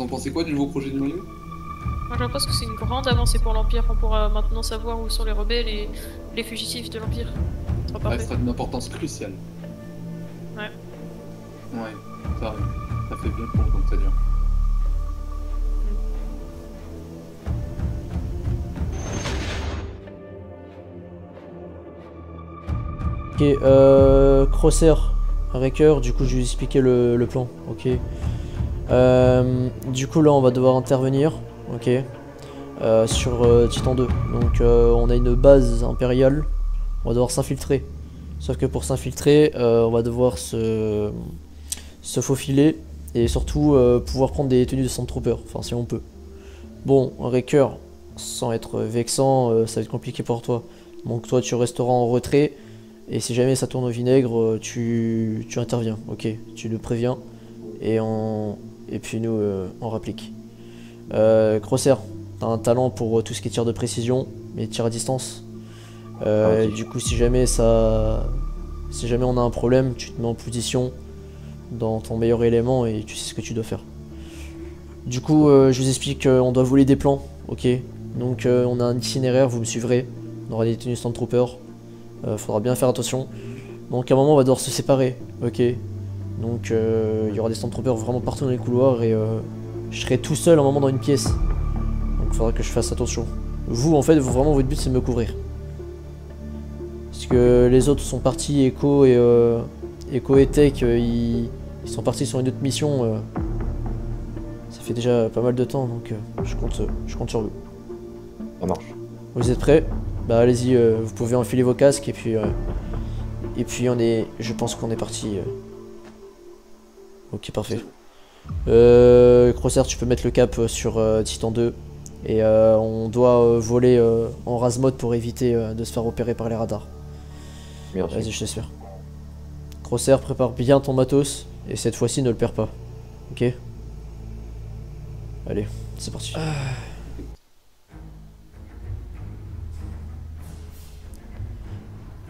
pensez quoi du nouveau projet du noyau? Moi je pense que c'est une grande avancée pour l'Empire. On pourra maintenant savoir où sont les rebelles et les fugitifs de l'Empire. Ça sera Ça parfait. restera d'une importance cruciale. Ouais. Ouais, ça fait bien pour comme ça dire. Ok, Crosser, Wrecker, du coup je vais vous expliquer le plan, ok. Du coup là on va devoir intervenir, ok, sur Titan 2. Donc on a une base impériale, on va devoir s'infiltrer. Sauf que pour s'infiltrer, on va devoir se faufiler et surtout pouvoir prendre des tenues de Sandtrooper, enfin si on peut. Bon, Wrecker, sans être vexant, ça va être compliqué pour toi. Donc toi tu resteras en retrait. Et si jamais ça tourne au vinaigre, tu interviens, ok, tu le préviens, et puis nous, on réplique. Crosser, t'as un talent pour tout ce qui est tir de précision, mais tir à distance. Ok. Du coup, si jamais on a un problème, tu te mets en position dans ton meilleur élément et tu sais ce que tu dois faire. Du coup, je vous explique qu'on doit voler des plans, ok. Donc on a un itinéraire, vous me suivrez, on aura des tenues Stormtrooper. Faudra bien faire attention. Donc à un moment on va devoir se séparer, ok. Donc il y aura des Stormtroopers vraiment partout dans les couloirs et je serai tout seul à un moment dans une pièce. Donc il faudra que je fasse attention. Vous en fait, vraiment votre but c'est de me couvrir. Parce que les autres sont partis, Echo et Tech, ils sont partis sur une autre mission. Ça fait déjà pas mal de temps donc je compte sur vous. Ça marche. Vous êtes prêts? Bah allez-y, vous pouvez enfiler vos casques et puis je pense qu'on est parti. Ok, parfait. Crosser, tu peux mettre le cap sur Titan 2 et on doit voler en rase mode pour éviter de se faire opérer par les radars. Merci. Vas-y, je te suis. Crosser, prépare bien ton matos et cette fois-ci ne le perds pas. Ok? Allez, c'est parti.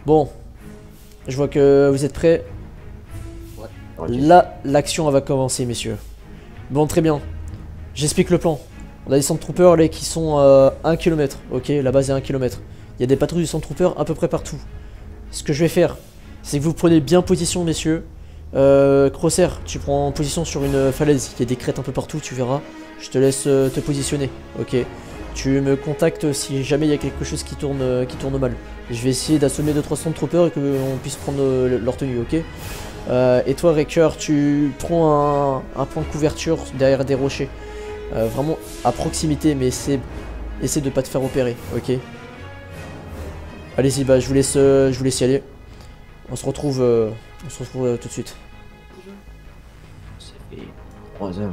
Bon, je vois que vous êtes prêts. Ok. Là, l'action va commencer, messieurs. Bon, très bien. J'explique le plan. On a des Stormtroopers là qui sont à 1 km. Ok, la base est à 1 km. Il y a des patrouilles de Stormtroopers à peu près partout. Ce que je vais faire, c'est que vous prenez bien position, messieurs. Crosser, tu prends position sur une falaise. Il y a des crêtes un peu partout, tu verras. Je te laisse te positionner. Ok. Tu me contactes si jamais il y a quelque chose qui tourne mal. Je vais essayer d'assommer 2-3 Stormtroopers et qu'on puisse prendre leur tenue, ok. Et toi, Wrecker, tu prends un point de couverture derrière des rochers. Vraiment à proximité, mais essaie de pas te faire opérer, ok. Allez-y, bah je vous laisse y aller. On se retrouve tout de suite. Ça fait 3 heures.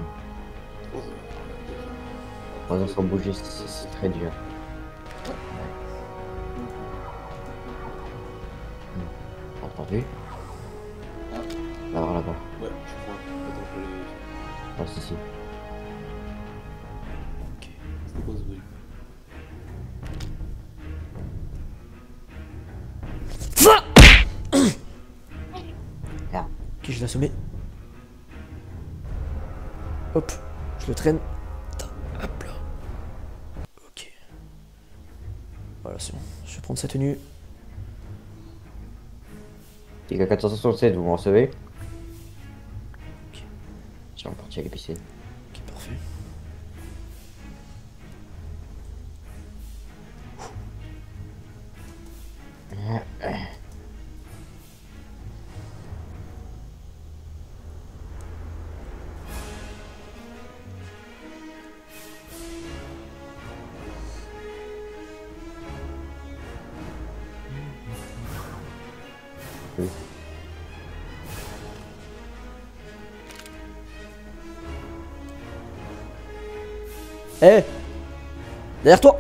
3 heures sans bouger, c'est très dur. Entendu? Alors là-bas. Ouais, je crois. Attends, je vais aller vérifier. Ah, si, si. C'était quoi ce bruit? Ok, je l'ai assommé. Hop, je le traîne. Hop là. Ok. Voilà, c'est bon. Je vais prendre sa tenue. TK 467, vous me recevez? Ok. Tiens, on est parti à l'épicée. Ok, parfait. Oui. Eh, derrière toi.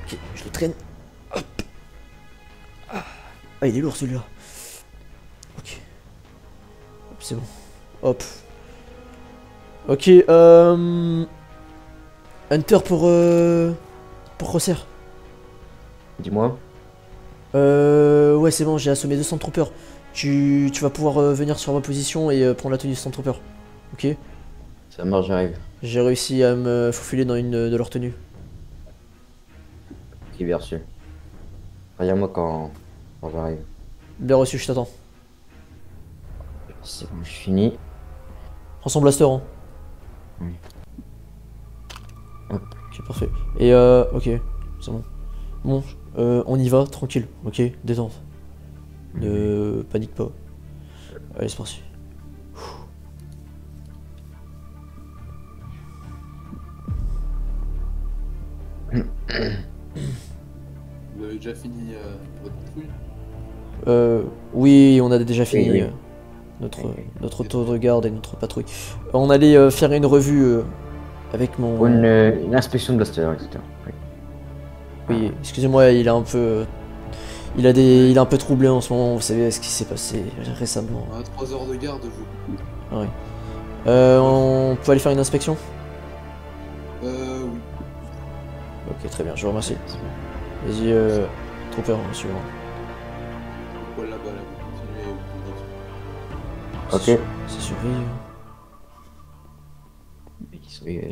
Ok, je le traîne. Hop. Ah, il est lourd celui-là. Ok. Hop, c'est bon. Hop. Ok, Hunter pour Crosser. Dis-moi. Ouais, c'est bon, j'ai assommé 200 troopers. tu vas pouvoir venir sur ma position et prendre la tenue de Stormtrooper. Ok? Ça marche, j'arrive. J'ai réussi à me faufiler dans une de leurs tenues. Ok, bien reçu. Regarde-moi quand j'arrive. Bien reçu, je t'attends. C'est bon, je finis. Prends son blaster, hein. Oui. Hop. Ok, parfait. Et ok, c'est bon. Bon, on y va, tranquille, ok? Détente. Ne panique pas. Allez, c'est parti. Vous avez déjà fini votre patrouille? Oui, on a déjà fini Oui. notre tour de garde et notre patrouille. On allait faire une revue avec mon... Pour une inspection de blaster, etc. Oui. Oui, excusez-moi, il a un peu... il est un peu troublé en ce moment, vous savez ce qui s'est passé récemment. On a 3 heures de garde, vous. Ah oui. On peut aller faire une inspection? Oui. Ok, très bien, je vous remercie. Vas-y, trooper, monsieur. Pourquoi là-bas, là? Ok. C'est surveillé.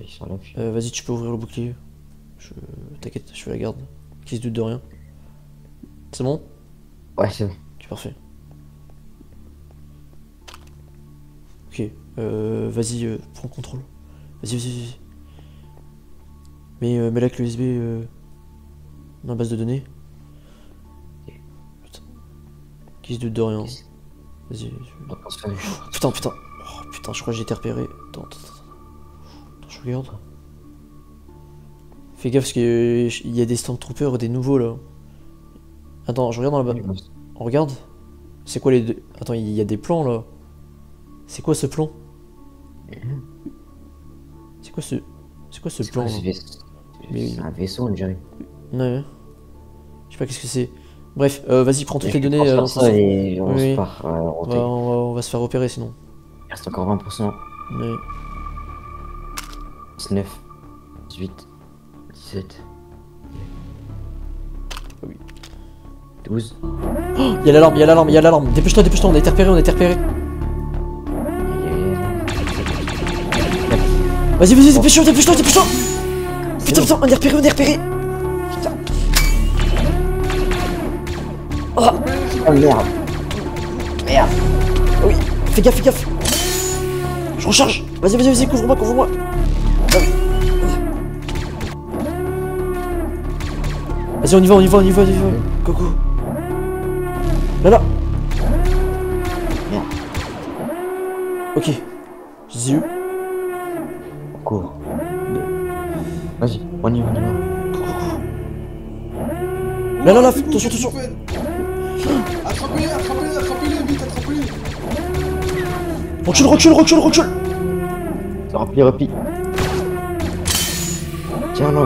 Ils sont là. Vas-y, tu peux ouvrir le bouclier. T'inquiète, je fais la garde. Qui se doute de rien. C'est bon? Ouais, c'est bon. Ok, parfait. Ok, vas-y, prends le contrôle. Vas-y. Mets la clé USB dans la base de données. Putain. Qui se doute de rien. Vas-y. Putain. Oh, putain, je crois que j'ai été repéré. Attends, je regarde. Fais gaffe parce qu'il y a des Stormtroopers, des nouveaux là. Attends, je regarde dans la base. On regarde. C'est quoi les deux? Attends, il y a des plans là. C'est quoi ce plan? C'est quoi ce plan là? C'est un vaisseau, on dirait. Ouais. Je sais pas qu'est-ce que c'est. Bref, vas-y, prends toutes les données. On ça et on oui. se part. On va se faire repérer sinon. Il reste encore 20%. Ouais. 19, 18, 17. Oui. 12. Oh, il y a l'alarme. Dépêche-toi, on a été repéré. Vas-y, dépêche-toi. Putain, on est repéré. Putain. Oh, Oh merde. oui, fais gaffe. Je recharge. Vas-y, couvre-moi. Vas-y, on y va. Coucou. Là. Merde. Ok. Je les ai eu. On court. Vas-y, on y va. Là, attention. Attrapez-les, vite, attrapez-les. Recule. Ça replie. Tiens-le.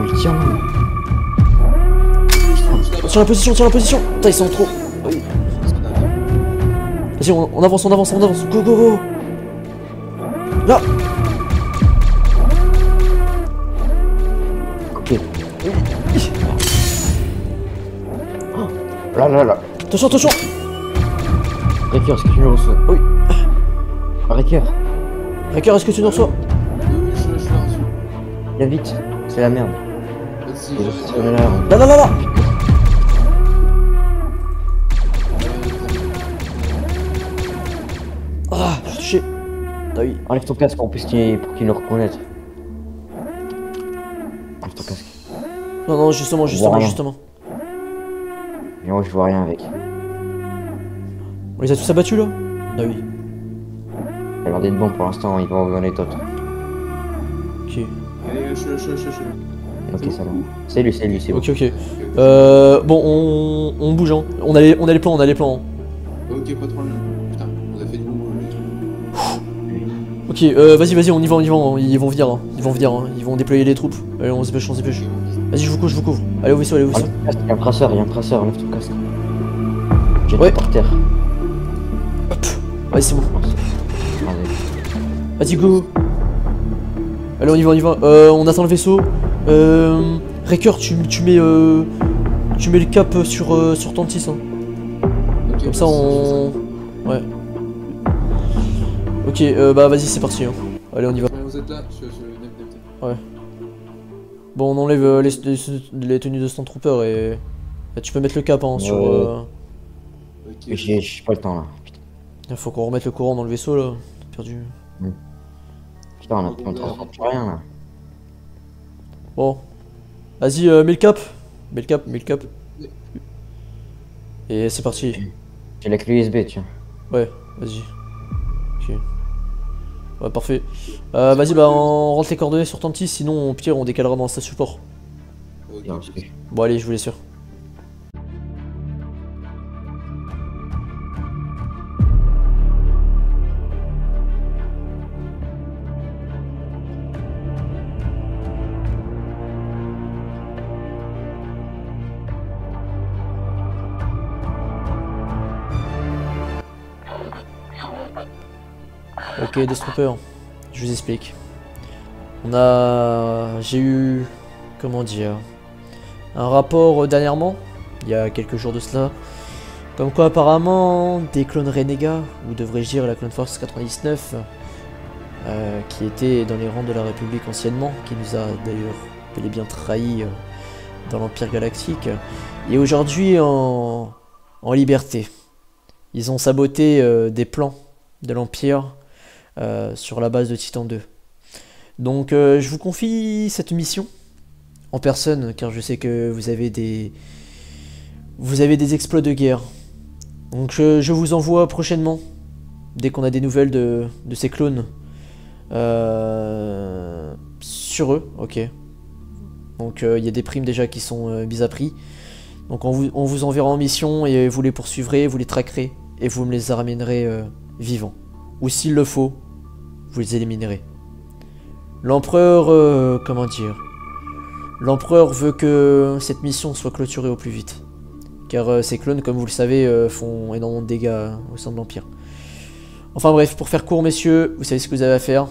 Tiens la position. Putain, ils sont trop. Oui. Vas-y, on avance. Go. Là. Ok. Là. Attention. Raker, est-ce que tu nous reçois? Oui. Raker, Raker, est-ce que tu nous reçois? Oui, je suis là. viens vite, c'est la merde. Vas-y, Là. Ah, je suis touché. Ah oui. Enlève ton casque en plus pour qu'il nous reconnaisse. Enlève ton casque. Non, justement. Mais moi je vois rien avec. On les a tous abattus là? Ah oui. Il a l'air d'être bon pour l'instant, il va en les autres. Ok. allez, je. Ok, ça va. C'est lui, c'est bon. Ok. Bon, on bouge, hein. On a les plans, hein. Ok, pas de problème. Putain, on a fait du bon. Ok, vas-y, on y va, hein. Ils vont venir, hein. Ils vont déployer les troupes. Allez, on se dépêche. Vas-y, je vous couvre. Allez au vaisseau. Il y a un traceur, enlève ton casque. Jette Ouais. par terre. Hop. Ouais, c'est bon. Allez. Vas-y, go. Allez, on y va. On attend le vaisseau. Raker, tu mets le cap sur Tantis, hein. Ok, Comme ça, on Ouais. Ok, bah vas-y, c'est parti. Hein. Allez, on y va. Vous êtes là, je Ouais. Bon, on enlève les tenues de Stormtrooper et tu peux mettre le cap hein, sur. Ok. J'ai pas le temps là. Il faut qu'on remette le courant dans le vaisseau là. T'as perdu. Putain, on a plus rien là. Bon. Vas-y, mets le cap. Mets le cap. Et c'est parti. J'ai la clé USB, tiens. Ouais, vas-y. Ok. Ouais, parfait. Vas-y, bah on rentre les coordonnées sur Tantis, sinon au pire on décalera dans sa support. Ok. Bien sûr. Bon, allez, je vous laisse faire. Ok, Deathtrooper, je vous explique. J'ai eu, comment dire, un rapport dernièrement, il y a quelques jours de cela, comme quoi apparemment des clones Renega, ou devrais-je dire la Clone Force 99, qui était dans les rangs de la République anciennement, qui nous a d'ailleurs bel et bien trahis dans l'Empire Galactique, et aujourd'hui en liberté. Ils ont saboté des plans de l'Empire sur la base de Titan 2. Donc je vous confie cette mission en personne car je sais que vous avez des exploits de guerre. Donc je vous envoie prochainement dès qu'on a des nouvelles de ces clones sur eux, ok. Donc il y a des primes déjà qui sont mises à prix. Donc on vous enverra en mission et vous les poursuivrez, vous les traquerez et vous me les ramènerez vivants. Ou s'il le faut, vous les éliminerez. L'empereur, comment dire, l'empereur veut que cette mission soit clôturée au plus vite. Car ces clones, comme vous le savez, font énormément de dégâts au sein de l'Empire. Enfin bref, pour faire court messieurs, vous savez ce que vous avez à faire.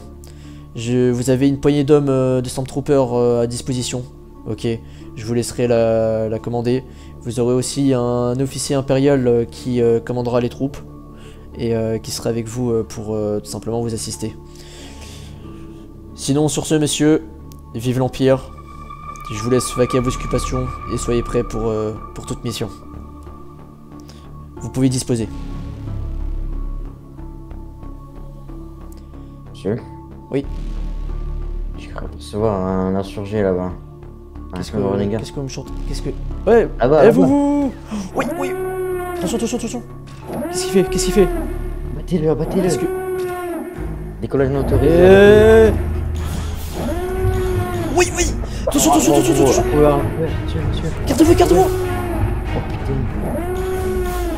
Vous avez une poignée d'hommes de Stormtroopers à disposition. Ok, je vous laisserai la commander. Vous aurez aussi un officier impérial qui commandera les troupes. Et qui sera avec vous pour tout simplement vous assister. Sinon sur ce messieurs, vive l'Empire. Je vous laisse vaquer à vos occupations et soyez prêts pour toute mission. Vous pouvez disposer. Monsieur? Oui. J'ai cru recevoir un insurgé là-bas. Qu'est-ce Un renégat. que vous me chantez? Qu'est-ce que... Ouais. Là-bas, Eh, là-bas. vous. Oui, oui. Attention. Qu'est-ce qu'il fait? Abattez-le, abattez-le. Qu'est-ce que... Décollage non autorisé. Oui. Attention. Ouais, Carte-feu. Oh putain.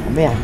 Oh merde.